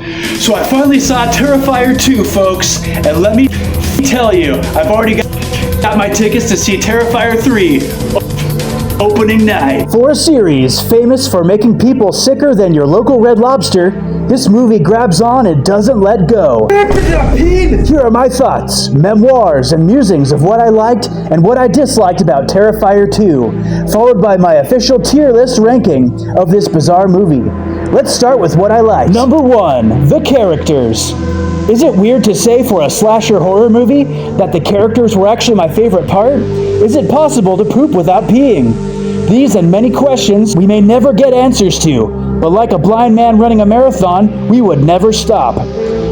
So I finally saw Terrifier 2, folks, and let me tell you, I've already got my tickets to see Terrifier 3 opening night. For a series famous for making people sicker than your local Red Lobster, this movie grabs on and doesn't let go. Here are my thoughts, memoirs, and musings of what I liked and what I disliked about Terrifier 2, followed by my official tier list ranking of this bizarre movie. Let's start with what I liked. Number 1, the characters. Is it weird to say for a slasher horror movie that the characters were actually my favorite part? Is it possible to poop without peeing? These and many questions we may never get answers to, but like a blind man running a marathon, we would never stop.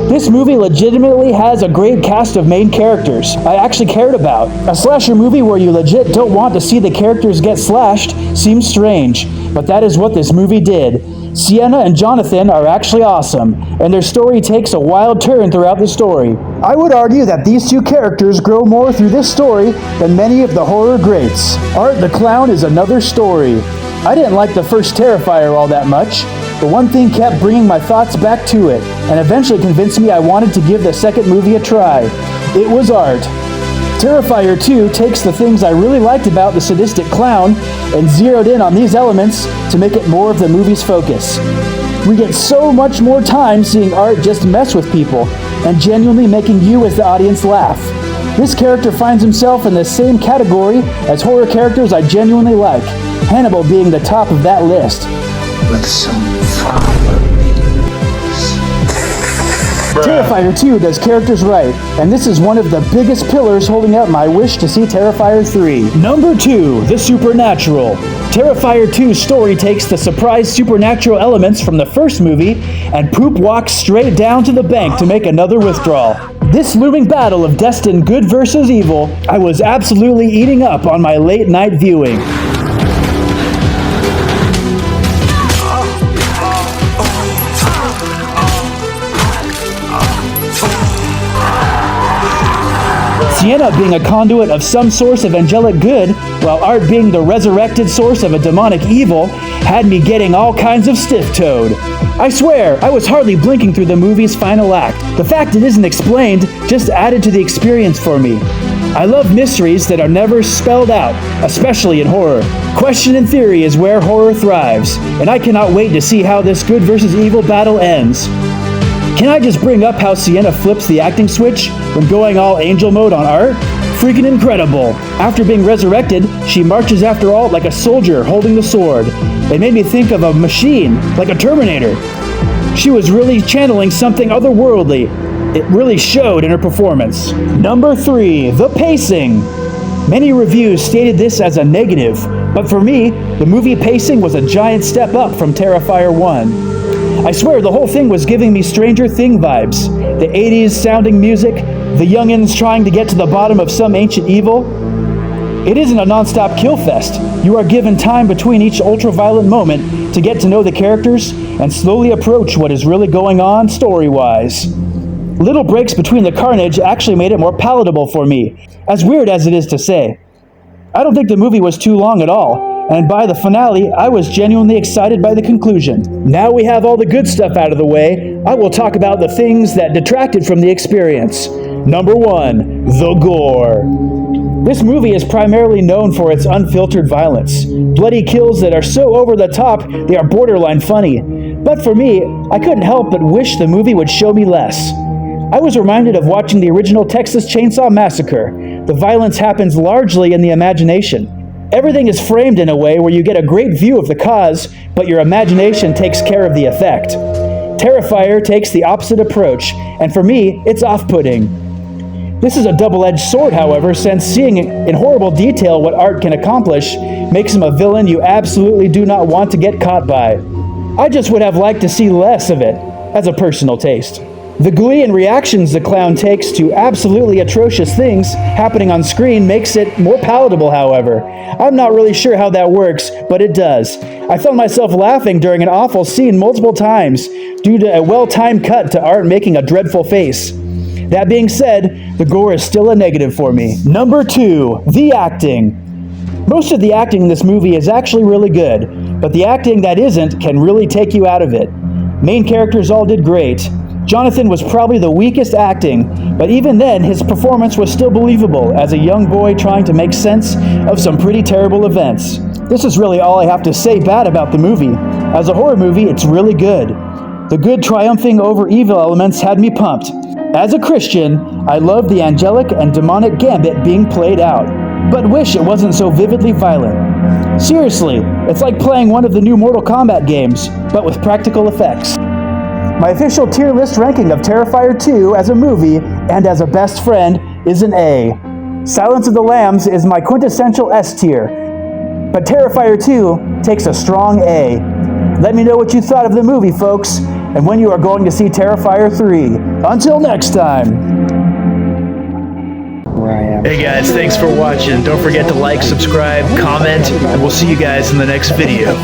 This movie legitimately has a great cast of main characters I actually cared about. A slasher movie where you legit don't want to see the characters get slashed seems strange, but that is what this movie did. Sienna and Jonathan are actually awesome, and their story takes a wild turn throughout the story. I would argue that these two characters grow more through this story than many of the horror greats. Art the Clown is another story. I didn't like the first Terrifier all that much, but one thing kept bringing my thoughts back to it, and eventually convinced me I wanted to give the second movie a try. It was art. Terrifier 2 takes the things I really liked about the sadistic clown and zeroed in on these elements to make it more of the movie's focus. We get so much more time seeing Art just mess with people and genuinely making you as the audience laugh. This character finds himself in the same category as horror characters I genuinely like, Hannibal being the top of that list. With some follow-me. Terrifier 2 does characters right, and this is one of the biggest pillars holding up my wish to see Terrifier 3. Number 2, the supernatural. Terrifier 2's story takes the surprise supernatural elements from the first movie and poop walks straight down to the bank to make another withdrawal. This looming battle of destined good versus evil, I was absolutely eating up on my late night viewing. Sienna being a conduit of some source of angelic good, while Art being the resurrected source of a demonic evil, had me getting all kinds of stiff-toed. I swear, I was hardly blinking through the movie's final act. The fact it isn't explained just added to the experience for me. I love mysteries that are never spelled out, especially in horror. Question and theory is where horror thrives, and I cannot wait to see how this good versus evil battle ends. Can I just bring up how Sienna flips the acting switch when going all angel mode on Art? Freaking incredible. After being resurrected, she marches after Alt like a soldier holding the sword. It made me think of a machine, like a Terminator. She was really channeling something otherworldly. It really showed in her performance. Number 3, the pacing. Many reviews stated this as a negative, but for me, the movie pacing was a giant step up from Terrifier 1. I swear the whole thing was giving me Stranger Thing vibes. The 80s sounding music, the youngins trying to get to the bottom of some ancient evil. It isn't a non-stop kill fest. You are given time between each ultra-violent moment to get to know the characters and slowly approach what is really going on story-wise. Little breaks between the carnage actually made it more palatable for me, as weird as it is to say. I don't think the movie was too long at all, and by the finale, I was genuinely excited by the conclusion. Now we have all the good stuff out of the way, I will talk about the things that detracted from the experience. Number 1, the gore. This movie is primarily known for its unfiltered violence. Bloody kills that are so over the top, they are borderline funny. But for me, I couldn't help but wish the movie would show me less. I was reminded of watching the original Texas Chainsaw Massacre. The violence happens largely in the imagination. Everything is framed in a way where you get a great view of the cause, but your imagination takes care of the effect. Terrifier takes the opposite approach, and for me, it's off-putting. This is a double-edged sword, however, since seeing in horrible detail what Art can accomplish makes him a villain you absolutely do not want to get caught by. I just would have liked to see less of it, as a personal taste. The glee and reactions the clown takes to absolutely atrocious things happening on screen makes it more palatable, however. I'm not really sure how that works, but it does. I found myself laughing during an awful scene multiple times due to a well-timed cut to Art making a dreadful face. That being said, the gore is still a negative for me. Number 2, the acting. Most of the acting in this movie is actually really good, but the acting that isn't can really take you out of it. Main characters all did great. Jonathan was probably the weakest acting, but even then, his performance was still believable as a young boy trying to make sense of some pretty terrible events. This is really all I have to say bad about the movie. As a horror movie, it's really good. The good triumphing over evil elements had me pumped. As a Christian, I loved the angelic and demonic gambit being played out, but wish it wasn't so vividly violent. Seriously, it's like playing one of the new Mortal Kombat games, but with practical effects. My official tier list ranking of Terrifier 2 as a movie and as a best friend is an A. Silence of the Lambs is my quintessential S tier, but Terrifier 2 takes a strong A. Let me know what you thought of the movie, folks, and when you are going to see Terrifier 3. Until next time. Hey guys, thanks for watching. Don't forget to like, subscribe, comment, and we'll see you guys in the next video.